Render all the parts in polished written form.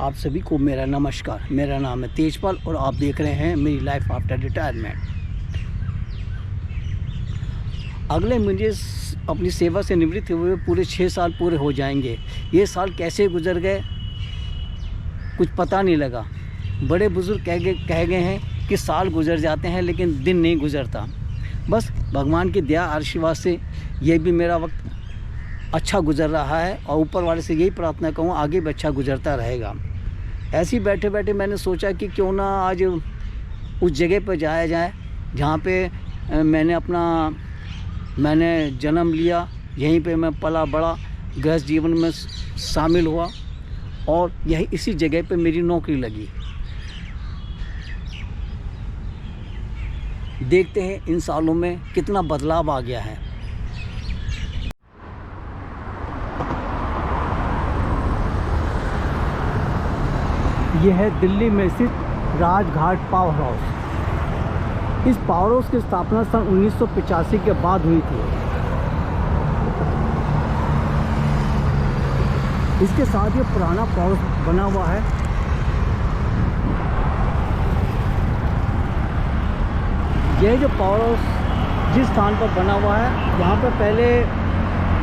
आप सभी को मेरा नमस्कार। मेरा नाम है तेजपाल और आप देख रहे हैं मेरी लाइफ आफ्टर रिटायरमेंट। अगले मुझे अपनी सेवा से निवृत्त हुए पूरे 6 साल पूरे हो जाएंगे। ये साल कैसे गुजर गए कुछ पता नहीं लगा। बड़े बुजुर्ग कह गए हैं कि साल गुजर जाते हैं लेकिन दिन नहीं गुजरता। बस भगवान की दया आशीर्वाद से ये भी मेरा वक्त अच्छा गुजर रहा है और ऊपर वाले से यही प्रार्थना करूँ आगे भी अच्छा गुजरता रहेगा। ऐसे ही बैठे बैठे मैंने सोचा कि क्यों ना आज उस जगह पर जाया जाए जहाँ पे मैंने जन्म लिया, यहीं पे मैं पला बड़ा, गृहस्थ जीवन में शामिल हुआ और यही इसी जगह पे मेरी नौकरी लगी। देखते हैं इन सालों में कितना बदलाव आ गया है। यह है दिल्ली में स्थित राजघाट पावर हाउस। इस पावर हाउस की स्थापना सन 1985 के बाद हुई थी। इसके साथ ये पुराना पावर हाउस बना हुआ है। यह जो पावर हाउस जिस स्थान पर बना हुआ है, यहाँ पर पहले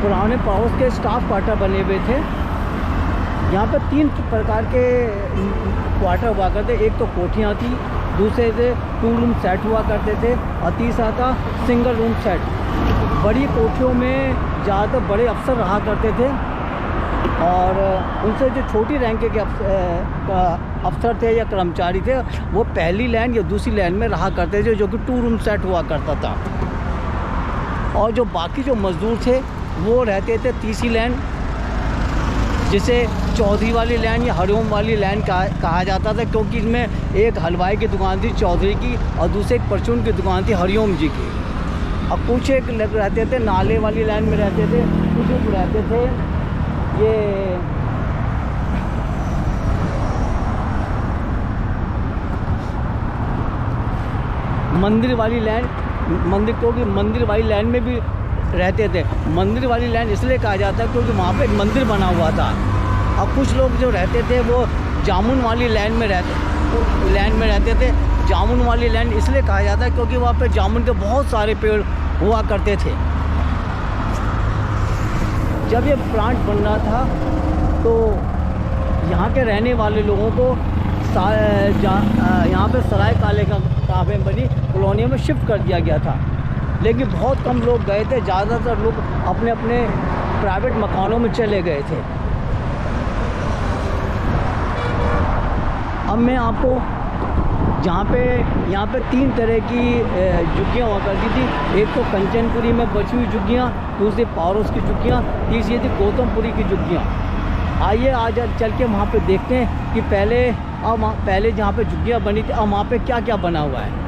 पुराने पावर हाउस के स्टाफ क्वार्टर बने हुए थे। यहाँ पर 3 प्रकार के क्वार्टर हुआ करते। एक तो कोठियाँ थी, दूसरे से 2 रूम सेट हुआ करते थे और तीसरा था सिंगल रूम सेट। बड़ी कोठियों में ज़्यादातर बड़े अफसर रहा करते थे और उनसे जो छोटी रैंक के अफसर थे या कर्मचारी थे वो पहली लाइन या दूसरी लाइन में रहा करते थे, जो कि 2 रूम सेट हुआ करता था। और जो बाकी जो मज़दूर थे वो रहते थे तीसरी लाइन, जिसे चौधरी वाली लाइन या हरिओम वाली लाइन कहा जाता था, क्योंकि इसमें एक हलवाई की दुकान थी चौधरी की और दूसरे एक परचून की दुकान थी हरिओम जी की। अब कुछ एक रहते थे नाले वाली लाइन में रहते थे, कुछ एक रहते थे ये मंदिर वाली लाइन, क्योंकि मंदिर वाली लाइन में भी रहते थे। मंदिर वाली लाइन इसलिए कहा जाता है क्योंकि वहाँ पे एक मंदिर बना हुआ था। और कुछ लोग जो रहते थे वो जामुन वाली लाइन में रहते थे। जामुन वाली लाइन इसलिए कहा जाता है क्योंकि वहाँ पे जामुन के बहुत सारे पेड़ हुआ करते थे। जब ये प्लांट बन रहा था तो यहाँ के रहने वाले लोगों को यहाँ पे सराय काले का में बनी कॉलोनियों में शिफ्ट कर दिया गया था, लेकिन बहुत कम लोग गए थे। ज़्यादातर लोग अपने अपने प्राइवेट मकानों में चले गए थे। अब मैं आपको यहाँ पे 3 तरह की झुग्गियाँ हुआ करती थी। एक तो कंचनपुरी में बची हुई झुग्गियाँ, दूसरी पावर हाउस की झुग्गियाँ, तीसरी थी गौतमपुरी की झुग्गियाँ। आइए आज चल के वहाँ पे देखते हैं कि पहले जहाँ पे झुग्गियाँ बनी थी अब वहाँ पे क्या क्या बना हुआ है।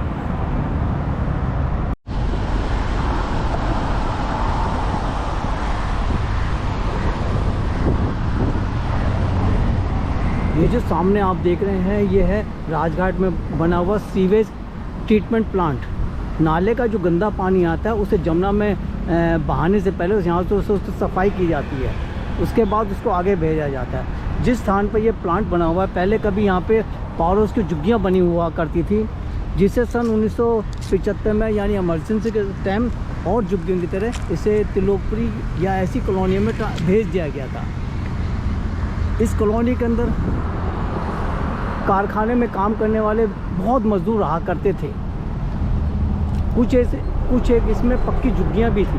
ये जो सामने आप देख रहे हैं ये है राजघाट में बना हुआ सीवेज ट्रीटमेंट प्लांट। नाले का जो गंदा पानी आता है उसे जमुना में बहाने से पहले यहाँ से उसकी सफाई की जाती है, उसके बाद उसको आगे भेजा जाता है। जिस स्थान पर ये प्लांट बना हुआ है पहले कभी यहाँ पे पावर हाउस की झुग्गियाँ बनी हुआ करती थी, जिसे सन 1975 में यानी इमरजेंसी के टाइम और झुग्गियों की तरह इसे त्रिलोकपुरी या ऐसी कॉलोनियों में भेज दिया गया था। इस कॉलोनी के अंदर कारखाने में काम करने वाले बहुत मजदूर रहा करते थे। कुछ एक इसमें पक्की झुग्गियाँ भी थी।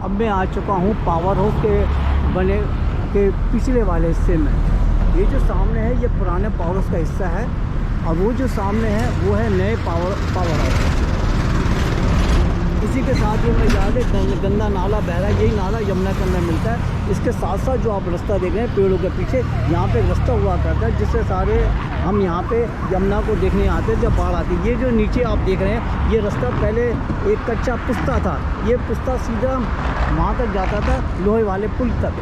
अब मैं आ चुका हूँ पावर हाउस के पिछले वाले हिस्से में। ये जो सामने है ये पुराने पावर हाउस का हिस्सा है और वो जो सामने है वो है नए पावर हाउस। इसी के साथ ये मैं याद है गंदा नाला बह रहा है, यही नाला यमुना के अंदर मिलता है। इसके साथ साथ जो आप रास्ता देख रहे हैं पेड़ों के पीछे, यहाँ पे रास्ता हुआ करता है जिससे सारे हम यहाँ पे यमुना को देखने आते हैं जब बाढ़ आती है। ये जो नीचे आप देख रहे हैं ये रास्ता पहले एक कच्चा पुस्ता था। ये पुस्ता सीधा वहाँ तक जाता था लोहे वाले पुल तक।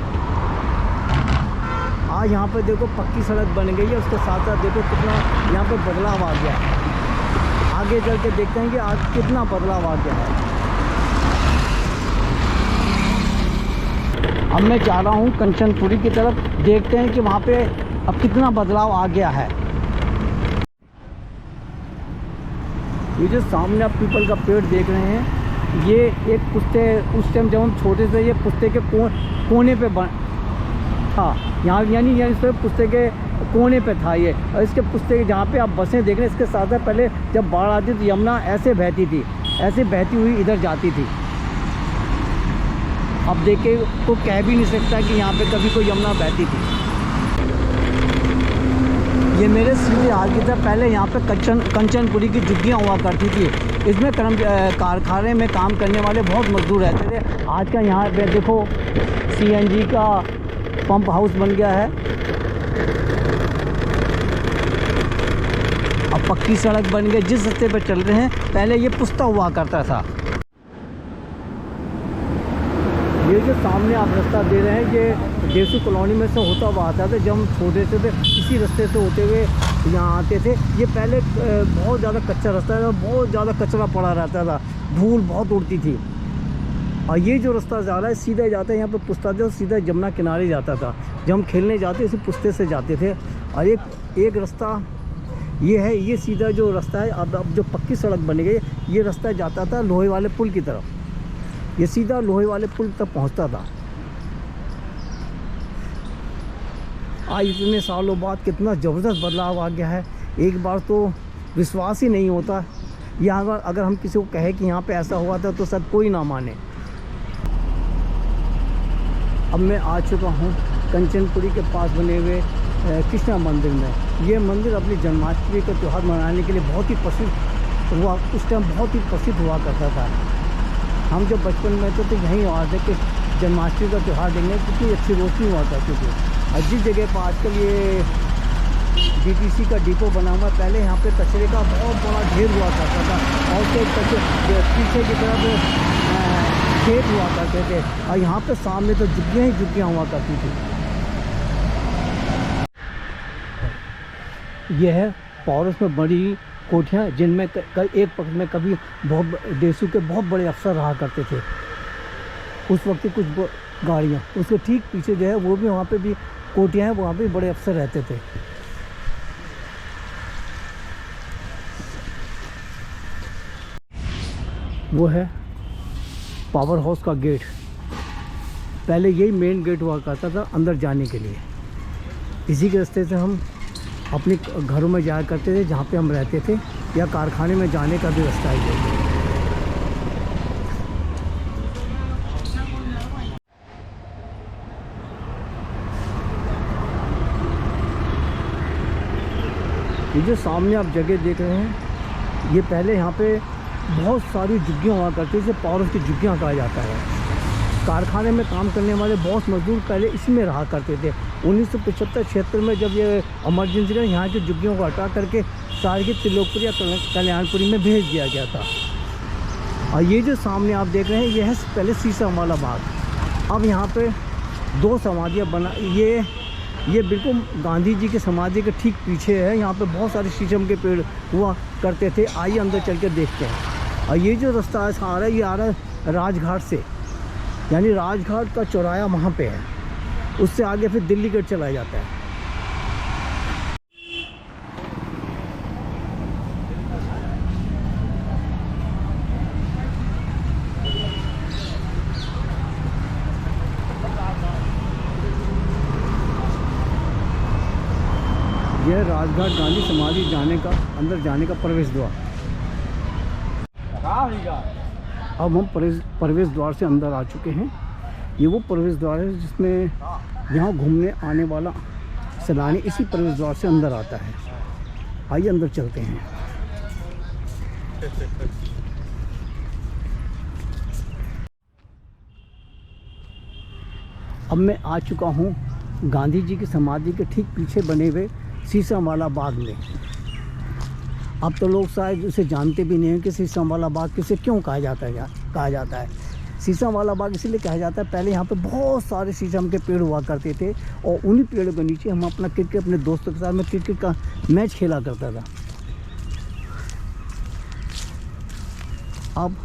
आज यहाँ पर देखो पक्की सड़क बन गई है, उसके साथ साथ देखो कितना यहाँ पर बदलाव आ गया है। आगे चल के देखते हैं कि आज कितना बदलाव आ गया है। अब मैं जा रहा हूँ कंचनपुरी की तरफ, देखते हैं कि वहाँ पे अब कितना बदलाव आ गया है। ये जो सामने आप पीपल का पेड़ देख रहे हैं, ये एक पुस्ते, उस टाइम जब हम छोटे थे, ये पुस्ते के कोने पे था यहाँ, यानी इस पर पुस्ते के कोने पे था ये। और इसके पुस्ते के जहाँ पे आप बसें देख रहे हैं, इसके साथ पहले जब बाढ़ आती तो यमुना ऐसे बहती थी, ऐसे बहती हुई इधर जाती थी। अब देखे तो कह भी नहीं सकता कि यहाँ पे कभी कोई यमुना बहती थी। ये मेरे सीधे हाल की तरह पहले यहाँ पे कंचनपुरी की झुग्गियाँ हुआ करती थी। इसमें कारखाने में काम करने वाले बहुत मजदूर रहते थे। आज का यहाँ पे देखो CNG का पंप हाउस बन गया है। अब पक्की सड़क बन गई। जिस रास्ते पर चल रहे हैं, पहले ये पुस्ता हुआ करता था। ये जो सामने आप रास्ता दे रहे हैं, ये देसू कॉलोनी में से होता हुआ आता था। जब हम छोटे से थे, इसी रास्ते से होते हुए यहाँ आते थे। ये पहले बहुत ज़्यादा कच्चा रास्ता था, बहुत ज़्यादा कचरा पड़ा रहता था, धूल बहुत उड़ती थी। और ये जो रास्ता जा रहा है, सीधा जाता है यहाँ पे पुस्ता था, सीधा जमुना किनारे जाता था। जब हम खेलने जाते इसी पुस्ते से जाते थे। और एक रास्ता ये है, ये सीधा जो रास्ता है, अब जो पक्की सड़क बन गई, ये रास्ता जाता था लोहे वाले पुल की तरफ। ये सीधा लोहे वाले पुल तक पहुंचता था। आज इतने सालों बाद कितना ज़बरदस्त बदलाव आ गया है, एक बार तो विश्वास ही नहीं होता। यहाँ अगर हम किसी को कहे कि यहाँ पे ऐसा हुआ था तो शायद कोई ना माने। अब मैं आ चुका हूँ कंचनपुरी के पास बने हुए कृष्णा मंदिर में। ये मंदिर अपनी जन्माष्टमी का त्यौहार मनाने के लिए बहुत ही प्रसिद्ध हुआ, उस टाइम बहुत ही प्रसिद्ध हुआ करता था। हम जब बचपन में थे तो यहीं आ थे कि जन्माष्टमी का त्यौहार देखने कितनी अच्छी रोशनी हुआ करती थी। और जिस जगह पर आजकल ये DTC का डिपो बना हुआ, पहले यहाँ पे कचरे का बहुत बड़ा ढेर हुआ करता था। और उसके पीछे की तरफ खेत हुआ करते थे। और यहाँ पे सामने तो झुग्गियाँ ही झुग्गियाँ हुआ करती थी। यह है पौरस में बड़ी कोठियाँ, जिनमें एक पक्ष में कभी बहुत देशों के बहुत बड़े अफसर रहा करते थे। उस वक्त की कुछ गाड़ियाँ, उसके ठीक पीछे जो है वो भी, वहाँ पे भी कोठियाँ हैं, वहाँ पे बड़े अफसर रहते थे। वो है पावर हाउस का गेट। पहले यही मेन गेट हुआ करता था अंदर जाने के लिए। इसी के रास्ते से हम अपने घरों में जाया करते थे, जहाँ पे हम रहते थे, या कारखाने में जाने का भी रास्ता है। ये जो सामने आप जगह देख रहे हैं, ये पहले यहाँ पे बहुत सारी झुग्गियाँ हुआ करती थी, पावर की झुग्गियाँ कहा जाता है। कारखाने में काम करने वाले बहुत मजदूर पहले इसमें रहा करते थे। 1975-76 में जब ये इमरजेंसी का यहाँ की झुग्गियों को हटा करके सारी त्रिलोकपुरी या कल्याणपुरी में भेज दिया गया था। और ये जो सामने आप देख रहे हैं, ये है पहले शीशम वाला बाग। अब यहाँ पे 2 समाधियाँ बना, ये बिल्कुल गांधी जी के समाधि के ठीक पीछे है। यहाँ पे बहुत सारे शीशम के पेड़ हुआ करते थे। आइए अंदर चल के देखते हैं। और ये जो रास्ता आ रहा है, ये आ रहा है राजघाट से, यानी राजघाट का चौराया वहाँ पे है। उससे आगे फिर दिल्ली गेट चला जाता है। यह राजघाट गांधी समाधि अंदर जाने का प्रवेश द्वार। अब हम प्रवेश द्वार से अंदर आ चुके हैं। ये वो प्रवेश द्वार है जिसमें यहाँ घूमने आने वाला सैलानी इसी प्रवेश द्वार से अंदर आता है। आइए अंदर चलते हैं। अब मैं आ चुका हूँ गांधी जी की समाधि के ठीक पीछे बने हुए शीशम वाला बाग में। अब तो लोग शायद उसे जानते भी नहीं हैं कि शीशम वाला बाग किसे क्यों कहा जाता है। शीशम वाला बाग इसलिए कहा जाता है, पहले यहाँ पे बहुत सारे शीशम के पेड़ हुआ करते थे और उन्हीं पेड़ों के नीचे हम अपने दोस्तों के साथ में क्रिकेट का मैच खेला करता था। अब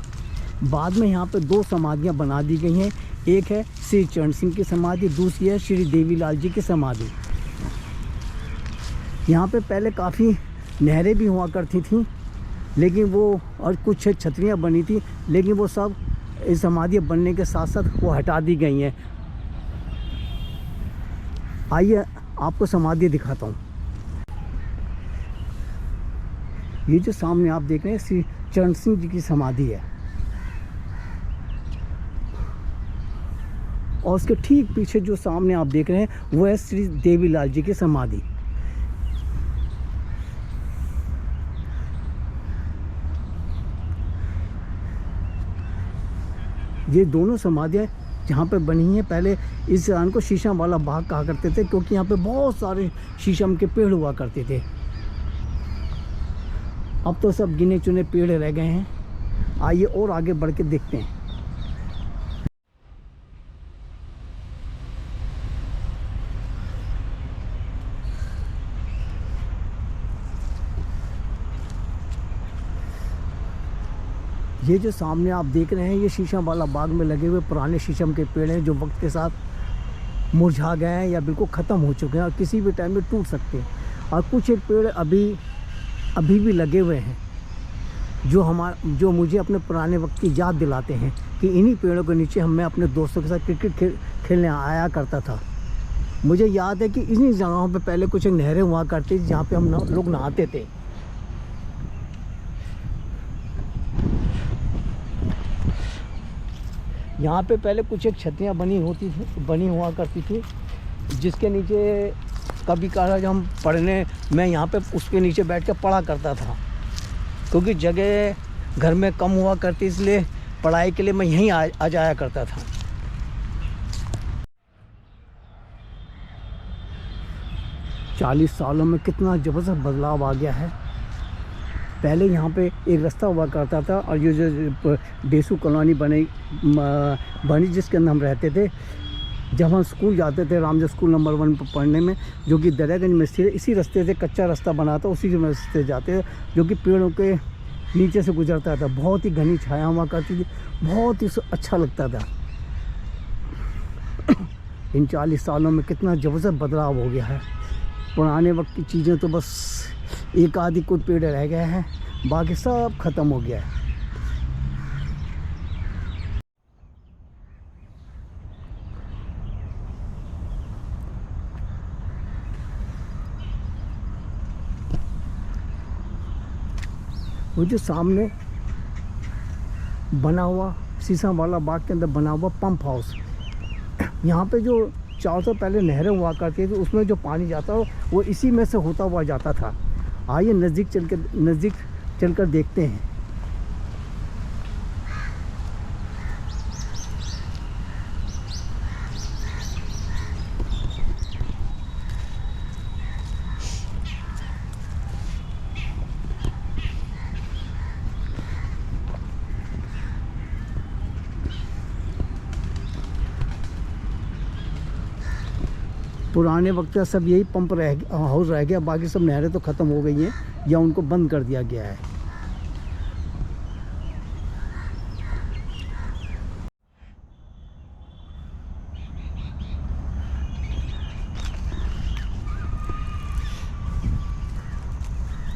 बाद में यहाँ पे 2 समाधियाँ बना दी गई हैं। एक है श्री चरण सिंह की समाधि, दूसरी है श्री देवीलाल जी की समाधि। यहाँ पे पहले काफ़ी नहरें भी हुआ करती थीं, लेकिन वो और कुछ छतरियाँ बनी थी, लेकिन वो सब इस समाधि बनने के साथ साथ वो हटा दी गई हैं। आइए आपको समाधि दिखाता हूँ। ये जो सामने आप देख रहे हैं श्री चरण सिंह जी की समाधि है, और उसके ठीक पीछे जो सामने आप देख रहे हैं वो है श्री देवीलाल जी की समाधि। ये दोनों समाधियाँ जहाँ पे बनी हैं, पहले इस स्थान को शीशम वाला बाग कहा करते थे, क्योंकि यहाँ पे बहुत सारे शीशम के पेड़ हुआ करते थे। अब तो सब गिने चुने पेड़ रह गए हैं। आइए और आगे बढ़ के देखते हैं। ये जो सामने आप देख रहे हैं ये शीशम वाला बाग में लगे हुए पुराने शीशम के पेड़ हैं, जो वक्त के साथ मुरझा गए हैं या बिल्कुल ख़त्म हो चुके हैं और किसी भी टाइम में टूट सकते हैं। और कुछ एक पेड़ अभी भी लगे हुए हैं, जो मुझे अपने पुराने वक्त की याद दिलाते हैं कि इन्हीं पेड़ों के नीचे मैं अपने दोस्तों के साथ क्रिकेट खेलने आया करता था। मुझे याद है कि इन्हीं जगहों पे पहले कुछ एक नहरें हुआ करती थी जहाँ पे हम लोग नहाते थे। यहाँ पे पहले कुछ एक छतरियाँ बनी हुआ करती थी, जिसके नीचे कभी कभार जब हम पढ़ने मैं यहाँ पे उसके नीचे बैठ कर पढ़ा करता था, क्योंकि जगह घर में कम हुआ करती, इसलिए पढ़ाई के लिए मैं यहीं आ जाया करता था। चालीस सालों में कितना ज़बरदस्त बदलाव आ गया है। पहले यहाँ पे एक रास्ता हुआ करता था, और ये जो देसू कॉलोनी बनी जिसके अंदर हम रहते थे, जब हम स्कूल जाते थे रामजा स्कूल नंबर 1 पर पढ़ने में, जो कि दरियागंज में स्थित है, इसी रास्ते से कच्चा रास्ता बना था, उसी के रास्ते जाते थे, जो कि पेड़ों के नीचे से गुजरता था। बहुत ही घनी छाया हुआ करती थी, बहुत ही अच्छा लगता था। इन 40 सालों में कितना ज़बरदस्त बदलाव हो गया है। पुराने वक्त की चीज़ें तो बस एक आधी कुछ पेड़ रह गए हैं, बाकी सब ख़त्म हो गया है। वो जो सामने बना हुआ शीशम वाला बाग के अंदर बना हुआ पंप हाउस, यहाँ पे जो 400 पहले नहरें हुआ करती थी, उसमें जो पानी जाता हो वो इसी में से होता हुआ जाता था। आइए नज़दीक चलकर देखते हैं। पुराने वक्त का सब यही पंप हाउस रह गया, बाकी सब नहरें तो ख़त्म हो गई हैं या उनको बंद कर दिया गया है।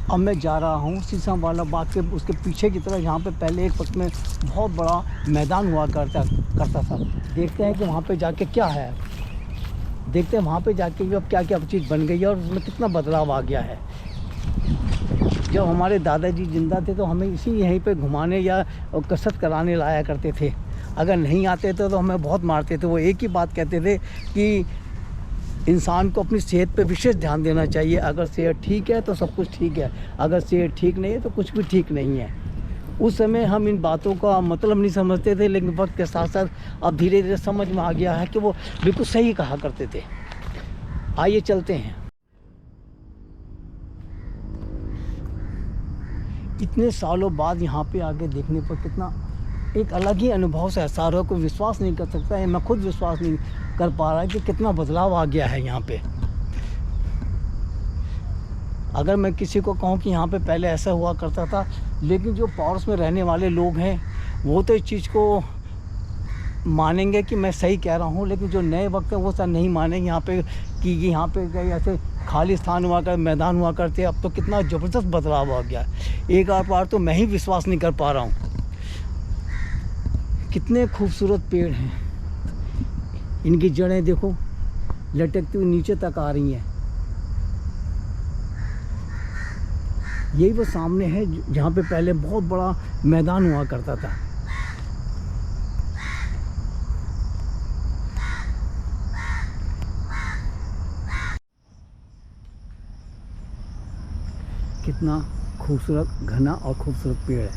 अब मैं जा रहा हूँ शीशम वाला बाग के उसके पीछे की तरफ, यहाँ पे पहले एक वक्त में बहुत बड़ा मैदान हुआ करता था। देखते हैं कि वहाँ पे जाके क्या है, देखते हैं वहाँ पे जाके भी अब क्या क्या चीज़ बन गई है और उसमें कितना बदलाव आ गया है। जब हमारे दादाजी जिंदा थे तो हमें यहीं पे घुमाने या कसरत कराने लाया करते थे। अगर नहीं आते थे तो हमें बहुत मारते थे। वो एक ही बात कहते थे कि इंसान को अपनी सेहत पे विशेष ध्यान देना चाहिए। अगर सेहत ठीक है तो सब कुछ ठीक है, अगर सेहत ठीक नहीं है तो कुछ भी ठीक नहीं है। उस समय हम इन बातों का मतलब नहीं समझते थे, लेकिन वक्त के साथ साथ अब धीरे धीरे समझ में आ गया है कि वो बिल्कुल सही कहा करते थे। आइए चलते हैं। इतने सालों बाद यहाँ पे आके देखने पर कितना एक अलग ही अनुभव से सारों को विश्वास नहीं कर सकता है। मैं खुद विश्वास नहीं कर पा रहा कि कितना बदलाव आ गया है यहाँ पे। अगर मैं किसी को कहूँ कि यहाँ पे पहले ऐसा हुआ करता था, लेकिन जो पड़ोस में रहने वाले लोग हैं वो तो इस चीज़ को मानेंगे कि मैं सही कह रहा हूँ, लेकिन जो नए वक्त है वो सब नहीं मानेंगे यहाँ पे कि यहाँ पे कहीं ऐसे खाली स्थान हुआ कर मैदान हुआ करते। अब तो कितना ज़बरदस्त बदलाव आ गया। एक आध बार तो मैं ही विश्वास नहीं कर पा रहा हूँ। कितने खूबसूरत पेड़ हैं, इनकी जड़ें देखो लटकती हुई नीचे तक आ रही हैं। यही वो सामने है जहाँ पे पहले बहुत बड़ा मैदान हुआ करता था। कितना खूबसूरत घना और खूबसूरत पेड़ है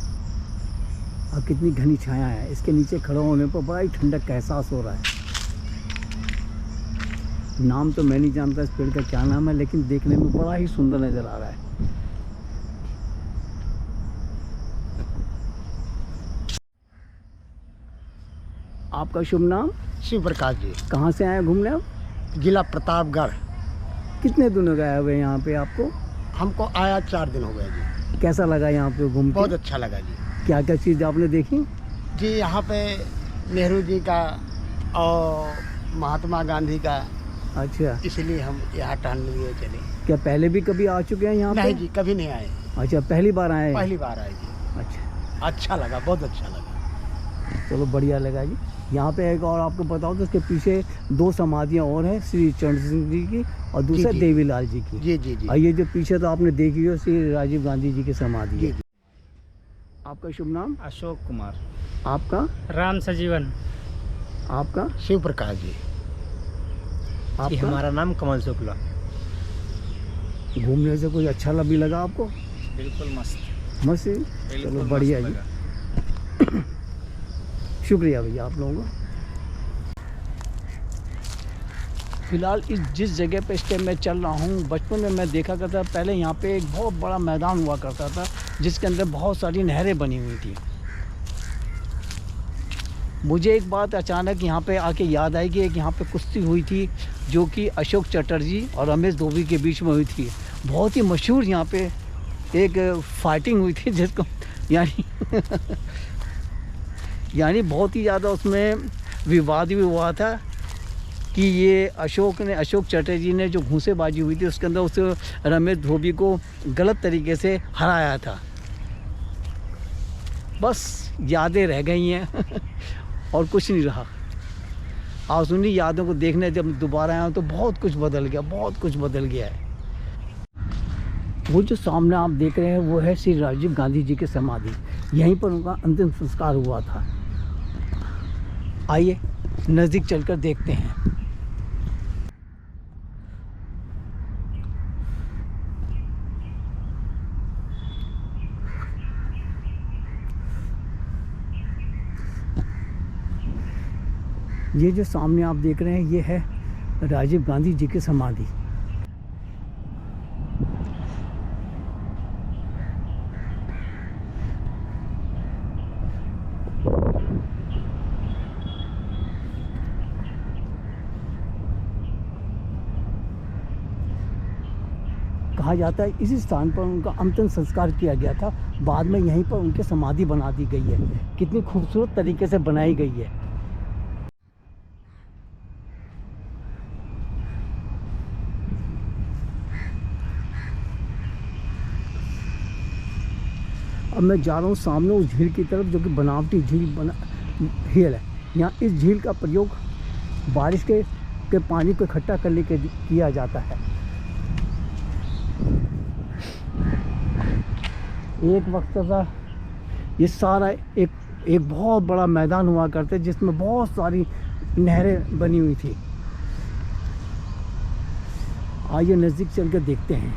और कितनी घनी छाया है। इसके नीचे खड़े होने पर बड़ा ही ठंडक का एहसास हो रहा है। नाम तो मैं नहीं जानता इस पेड़ का क्या नाम है, लेकिन देखने में बड़ा ही सुंदर नज़र आ रहा है। आपका शुभ नाम? शिव प्रकाश जी। कहाँ से आए घूमने आप? जिला प्रतापगढ़। कितने दिन हो गए हुए यहाँ पे आपको? हमको आया 4 दिन हो गए जी। कैसा लगा यहाँ पे घूम के? बहुत अच्छा लगा जी। क्या क्या चीज़ आपने देखी? जी यहाँ पे नेहरू जी का और महात्मा गांधी का, अच्छा, इसलिए हम यहाँ टहलने लिए चले। क्या पहले भी कभी आ चुके हैं यहाँ पे? नहीं जी, कभी नहीं आए। अच्छा, पहली बार आए? पहली बार आए जी। अच्छा, अच्छा लगा, बहुत अच्छा लगा। चलो बढ़िया लगा जी। यहाँ पे एक और आपको बताओ तो इसके पीछे 2 समाधियाँ और हैं, श्री चरण सिंह जी की और दूसरा जी। देवीलाल जी की। जी जी जी। और ये जो पीछे तो आपने देखी हो श्री राजीव गांधी जी की समाधि जी है। जी। आपका शुभ नाम? अशोक कुमार। आपका? राम सजीवन। आपका? शिव प्रकाश जी। आपका? हमारा नाम कमल शुक्ला। घूमने से कुछ अच्छा भी लगा आपको? बिल्कुल मस्त। मस्त ही? चलो बढ़िया जी। शुक्रिया भैया आप लोगों का। फिलहाल जिस जगह पे इस टाइम मैं चल रहा हूँ, बचपन में मैं देखा करता पहले यहाँ पे एक बहुत बड़ा मैदान हुआ करता था जिसके अंदर बहुत सारी नहरें बनी हुई थी। मुझे एक बात अचानक यहाँ पे आके याद आई कि एक यहाँ पे कुश्ती हुई थी जो कि अशोक चटर्जी और रमेश धोबी के बीच में हुई थी। बहुत ही मशहूर यहाँ पे एक फाइटिंग हुई थी जिसको यानी बहुत ही ज़्यादा उसमें विवाद भी हुआ था कि ये अशोक चटर्जी ने जो घूंसेबाजी हुई थी उसके अंदर उस रमेश धोबी को गलत तरीके से हराया था। बस यादें रह गई हैं और कुछ नहीं रहा। आज उन्हीं यादों को देखने जब दोबारा आया तो बहुत कुछ बदल गया, बहुत कुछ बदल गया है। वो जो सामने आप देख रहे हैं वो है श्री राजीव गांधी जी की समाधि। यहीं पर उनका अंतिम संस्कार हुआ था। आइए नज़दीक चलकर देखते हैं। ये जो सामने आप देख रहे हैं ये है राजीव गांधी जी की समाधि। कहा जाता है इसी स्थान पर उनका अंतिम संस्कार किया गया था। बाद में यहीं पर उनकी समाधि बना दी गई है। कितनी खूबसूरत तरीके से बनाई गई है। अब मैं जा रहा हूँ सामने उस झील की तरफ जो कि बनावटी झील है। यहाँ इस झील का प्रयोग बारिश के पानी को इकट्ठा करने के किया जाता है। एक वक्त था ये सारा एक बहुत बड़ा मैदान हुआ करते जिसमें बहुत सारी नहरें बनी हुई थी। आइए नज़दीक चल कर देखते हैं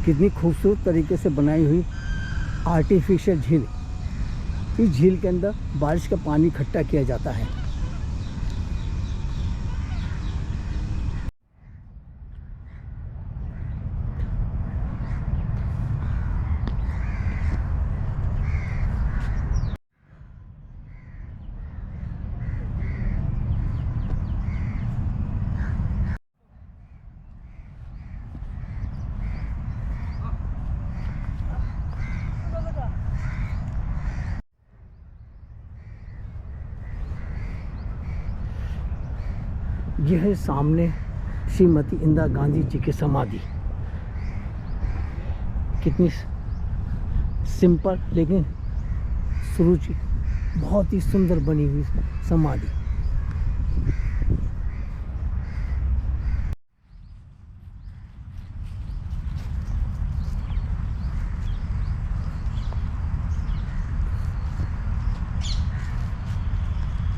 कितनी खूबसूरत तरीके से बनाई हुई आर्टिफिशियल झील। इस झील के अंदर बारिश का पानी इकट्ठा किया जाता है। यह है सामने श्रीमती इंदिरा गांधी जी की समाधि। कितनी सिंपल लेकिन सुरुचि, बहुत ही सुंदर बनी हुई समाधि।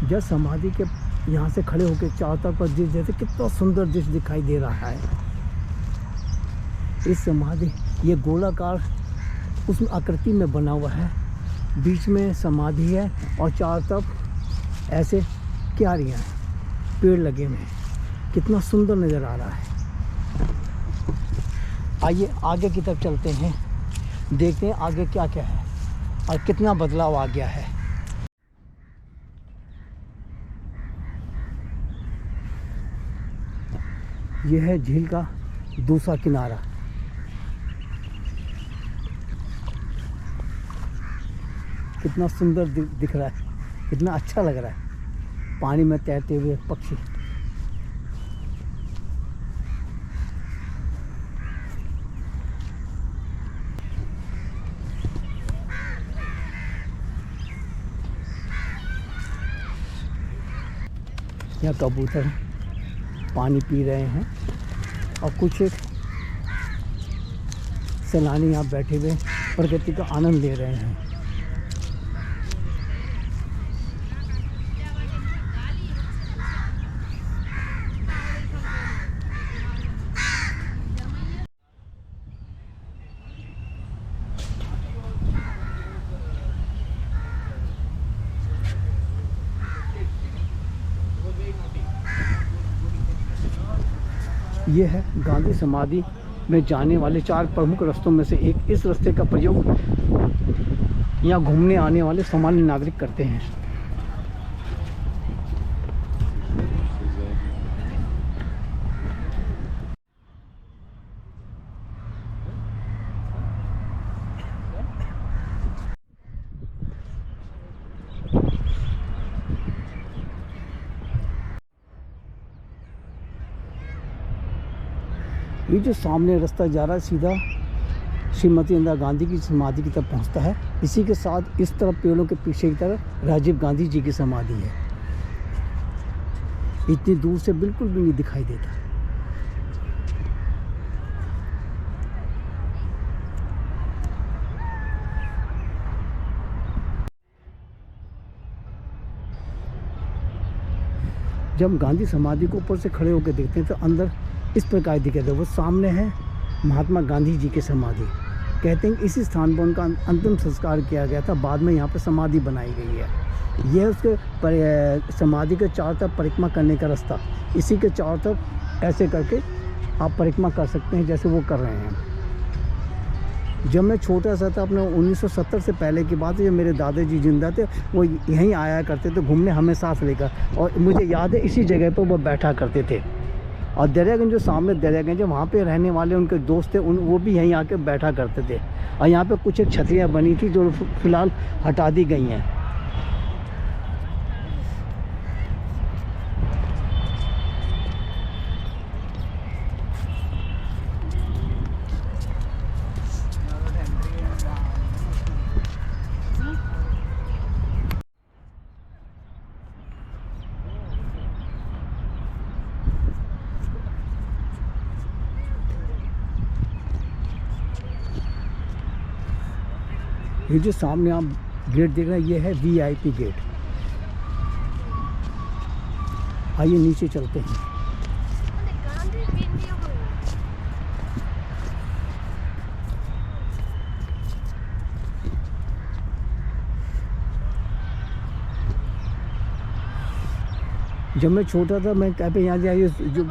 जब समाधि के यहाँ से खड़े होकर चारों तरफ पर दृश्य, जैसे कितना सुंदर दृश्य दिखाई दे रहा है। इस समाधि ये गोलाकार उसमें आकृति में बना हुआ है, बीच में समाधि है और चारों तरफ ऐसे क्यारियाँ हैं, पेड़ लगे हुए हैं। कितना सुंदर नज़र आ रहा है। आइए आगे की तरफ चलते हैं, देखते हैं आगे क्या क्या है और कितना बदलाव आ गया है। यह है झील का दूसरा किनारा। कितना सुंदर दिख रहा है, कितना अच्छा लग रहा है पानी में तैरते हुए पक्षी। यहाँ कबूतर पानी पी रहे हैं और कुछ सैलानी यहाँ बैठे हुए प्रकृति का आनंद ले रहे हैं। ये है गांधी समाधि में जाने वाले 4 प्रमुख रास्तों में से एक। इस रास्ते का प्रयोग यहाँ घूमने आने वाले सामान्य नागरिक करते हैं। ये जो सामने रास्ता जा रहा है सीधा श्रीमती इंदिरा गांधी की समाधि की तरफ पहुंचता है। इसी के साथ इस तरफ पेड़ों के पीछे की तरफ राजीव गांधी जी की समाधि है। इतनी दूर से बिल्कुल भी नहीं दिखाई देता। जब गांधी समाधि को ऊपर से खड़े होकर देखते हैं तो अंदर इस प्रकार दिखे थे। वो सामने है महात्मा गांधी जी की समाधि। कहते हैं इसी स्थान पर उनका अंतिम संस्कार किया गया था। बाद में यहाँ पर समाधि बनाई गई है। यह उसके समाधि के चारों तरफ परिक्रमा करने का रास्ता। इसी के चारों तरफ ऐसे करके आप परिक्रमा कर सकते हैं जैसे वो कर रहे हैं। जब मैं छोटा सा था, अपने 1970 से पहले की बात है, जब मेरे दादाजी जिंदा थे, वो यहीं आया करते थे घूमने हमें साथ लेकर। और मुझे याद है इसी जगह पर वो बैठा करते थे। और दरियागंज जो सामने दरियागंज है, वहाँ पे रहने वाले उनके दोस्त थे, वो भी यहीं आके बैठा करते थे। और यहाँ पे कुछ एक छतरियाँ बनी थी जो फ़िलहाल हटा दी गई हैं। ये जो सामने आप गेट देख रहे हैं, ये है VIP गेट। आइए नीचे चलते हैं। जब मैं छोटा था, मैं क्या पे यहाँ जो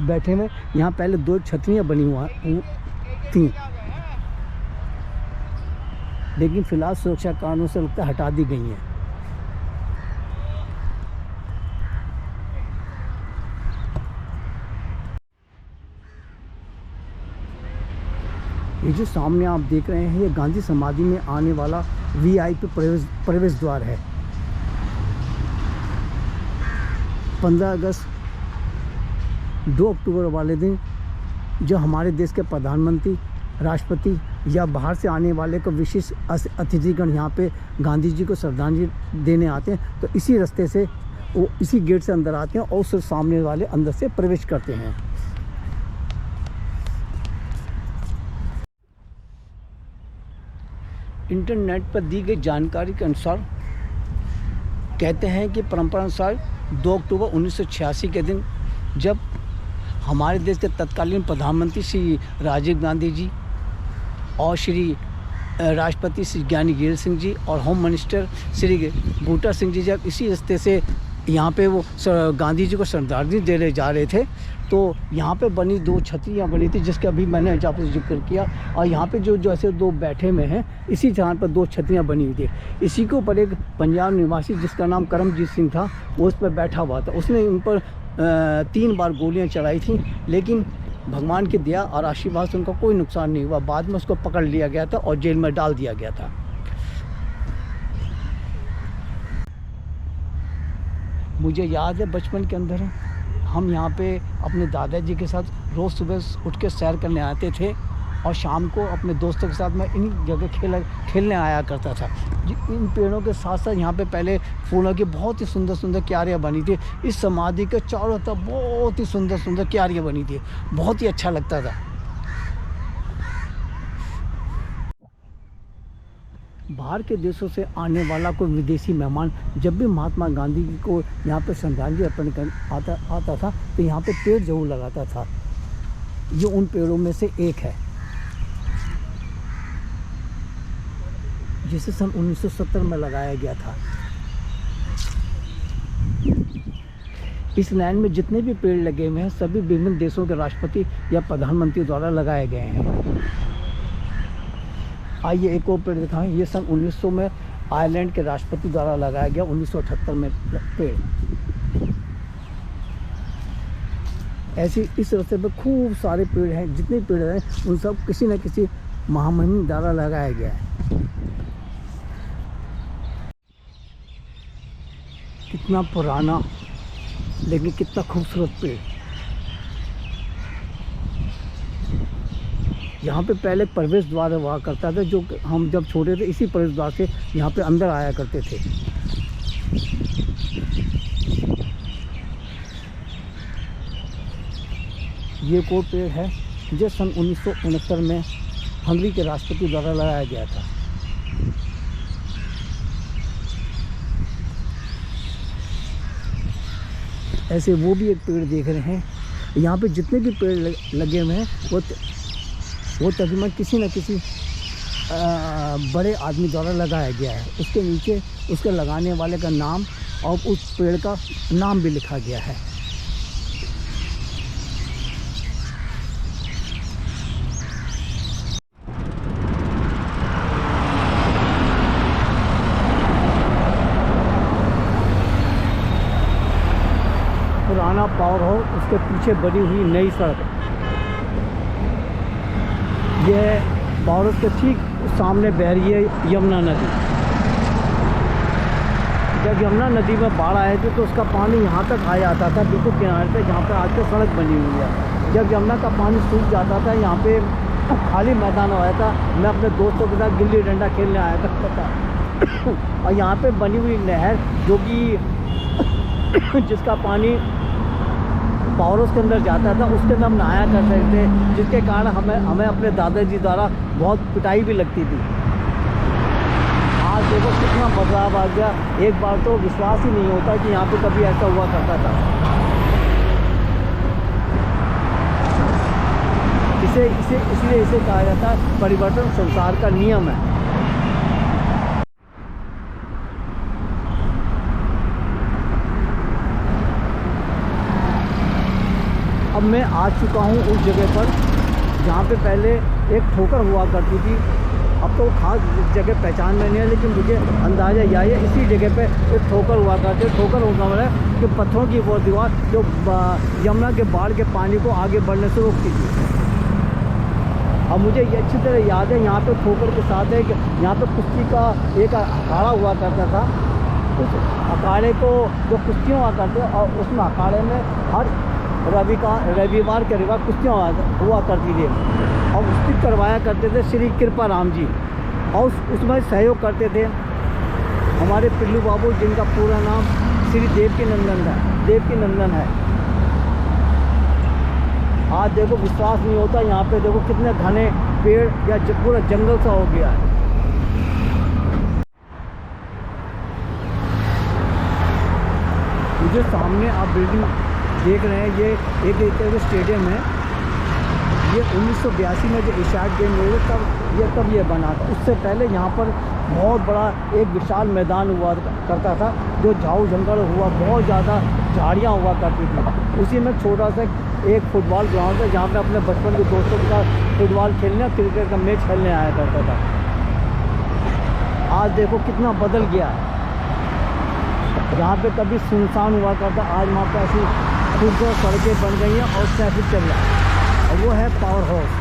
बैठे हुए, यहाँ पहले 2 छतरियाँ बनी हुआ थी, लेकिन फिलहाल सुरक्षा कारणों से लगता है हटा दी गई हैं। ये जो सामने आप देख रहे हैं, ये गांधी समाधि में आने वाला VIP प्रवेश द्वार है। 15 अगस्त 2 अक्टूबर वाले दिन जो हमारे देश के प्रधानमंत्री, राष्ट्रपति या बाहर से आने वाले को विशेष अतिथिगण यहाँ पे गांधी जी को श्रद्धांजलि देने आते हैं, तो इसी रास्ते से वो इसी गेट से अंदर आते हैं और उस सामने वाले अंदर से प्रवेश करते हैं। इंटरनेट पर दी गई जानकारी के अनुसार कहते हैं कि परंपरा अनुसार 2 अक्टूबर 1986 के दिन जब हमारे देश के तत्कालीन प्रधानमंत्री श्री राजीव गांधी जी और श्री राष्ट्रपति श्री ज्ञानी गैल सिंह जी और होम मिनिस्टर श्री बूटा सिंह जी जब इसी रास्ते से यहाँ पे वो गांधी जी को श्रद्धांजलि देने जा रहे थे, तो यहाँ पे बनी 2 छतरियाँ बनी थी, जिसका अभी मैंने आपसे जिक्र किया। और यहाँ पे जो ऐसे 2 बैठे में हैं, इसी जहाँ पर 2 छतरियाँ बनी हुई थी। इसी के ऊपर एक पंजाब निवासी जिसका नाम करमजीत सिंह था, वो उस पर बैठा हुआ था। उसने इन पर 3 बार गोलियाँ चलाई थी, लेकिन भगवान की दया और आशीर्वाद से उनका कोई नुकसान नहीं हुआ। बाद में उसको पकड़ लिया गया था और जेल में डाल दिया गया था। मुझे याद है बचपन के अंदर हम यहाँ पे अपने दादाजी के साथ रोज़ सुबह उठ के सैर करने आते थे और शाम को अपने दोस्तों के साथ मैं इन जगह खेलने आया करता था। इन पेड़ों के साथ साथ यहाँ पे पहले फूलों की बहुत ही सुंदर सुंदर क्यारियाँ बनी थी। इस समाधि के चारों तरफ बहुत ही सुंदर सुंदर क्यारियाँ बनी थी, बहुत ही अच्छा लगता था। बाहर के देशों से आने वाला कोई विदेशी मेहमान जब भी महात्मा गांधी जी को यहाँ पे श्रद्धांजलि अर्पण कर आता था, तो यहाँ पे पेड़ जरूर लगाता था। ये उन पेड़ों में से एक है, जिसे सन 1970 में लगाया गया था। इस लाइन में जितने भी पेड़ लगे हुए हैं, सभी विभिन्न देशों के राष्ट्रपति या प्रधानमंत्री द्वारा लगाए गए हैं। आइए एक और पेड़ दिखाएं। ये सन 1900 में आयरलैंड के राष्ट्रपति द्वारा लगाया गया 1978 में पेड़। ऐसे इस रास्ते पे खूब सारे पेड़ हैं, जितने पेड़ हैं उन सब किसी न किसी महामहिम द्वारा लगाया गया है। कितना पुराना लेकिन कितना खूबसूरत पेड़। यहाँ पे पहले प्रवेश द्वार हुआ करता था, जो हम जब छोटे थे इसी प्रवेश द्वार से यहाँ पे अंदर आया करते थे। ये एक और पेड़ है जो सन 1969 में हंगरी के राष्ट्रपति द्वारा लगाया गया था। ऐसे वो भी एक पेड़ देख रहे हैं। यहाँ पे जितने भी पेड़ लगे हुए हैं वो तकरीबन किसी न किसी बड़े आदमी द्वारा लगाया गया है। उसके नीचे उसके लगाने वाले का नाम और उस पेड़ का नाम भी लिखा गया है। पुराना पावर हाउस, उसके पीछे बनी हुई नई सड़क। यह पावर हाउस के ठीक सामने बह रही है यमुना नदी। जब यमुना नदी में बाढ़ आए थे तो उसका पानी यहाँ तक आ जाता था, बिल्कुल किनारे पे जहाँ पे आज सड़क बनी हुई है। जब यमुना का पानी सूख जाता था, यहाँ पे खाली मैदान हो जाता, मैं अपने दोस्तों के साथ गिल्ली डंडा खेलने आया करता था। और यहाँ पे बनी हुई नहर जो कि जिसका पानी पावर हाउस के अंदर जाता था, उसके अंदर हम नहाया करते थे, जिसके कारण हमें अपने दादाजी द्वारा बहुत पिटाई भी लगती थी। आज देखो कितना बदलाव आ गया। एक बार तो विश्वास ही नहीं होता कि यहाँ पे कभी ऐसा हुआ करता था। इसलिए इसे कहा जाता है परिवर्तन संसार का नियम है। अब मैं आ चुका हूँ उस जगह पर जहाँ पे पहले एक ठोकर हुआ करती थी। अब तो खास जगह पहचान में नहीं है, लेकिन मुझे अंदाज़ा यह है इसी जगह पे एक ठोकर हुआ करती है। ठोकर होगा मतलब कि पत्थरों की वो दीवार जो यमुना के बाढ़ के पानी को आगे बढ़ने से रोकती थी। अब मुझे ये अच्छी तरह याद है, यहाँ पे ठोकर के साथ है कि यहाँ पे कुश्ती का एक अखाड़ा हुआ करता था। उस अखाड़े को जो कुश्तियाँ हुआ करते और उसमें अखाड़े में हर रविवार के रविवार कुश्तियाँ हुआ करती थी और कुश्ती करवाया करते थे श्री कृपा राम जी, और उसमें सहयोग करते थे हमारे पिल्लू बाबू, जिनका पूरा नाम श्री देवकी नंदन है। आज देखो विश्वास नहीं होता, यहाँ पे देखो कितने घने पेड़ या पूरा जंगल सा हो गया है। जो सामने आप बिल्डिंग देख रहे हैं, ये एक स्टेडियम है। ये 1982 में जो एशियाड गेम हुए तब ये बना था। उससे पहले यहाँ पर बहुत बड़ा एक विशाल मैदान हुआ करता था, जो झाऊ जंगल हुआ, बहुत ज़्यादा झाड़ियाँ हुआ करती थी। उसी में छोटा सा एक फुटबॉल ग्राउंड है, जहाँ पे अपने बचपन के दोस्तों के साथ फुटबॉल खेलने, क्रिकेट का मैच खेलने आया करता था। आज देखो कितना बदल गया है। जहाँ पे कभी सुनसान हुआ करता, आज वहाँ पे ऐसी खूबसूरत सड़कें बन गई हैं और ट्रैफिक चल रहा है, और वो है पावर हाउस।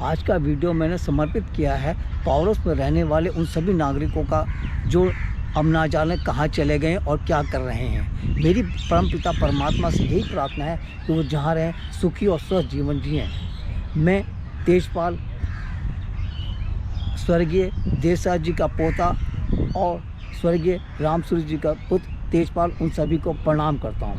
आज का वीडियो मैंने समर्पित किया है पावर हाउस में रहने वाले उन सभी नागरिकों का, जो अब ना जाने कहाँ चले गए और क्या कर रहे हैं। मेरी परमपिता परमात्मा से यही प्रार्थना है कि वो जहाँ रहें सुखी और स्वस्थ जीवन जिएं। मैं तेजपाल, स्वर्गीय देसाई जी का पोता और स्वर्गीय रामसूरी जी का पुत्र तेजपाल, उन सभी को प्रणाम करता हूँ।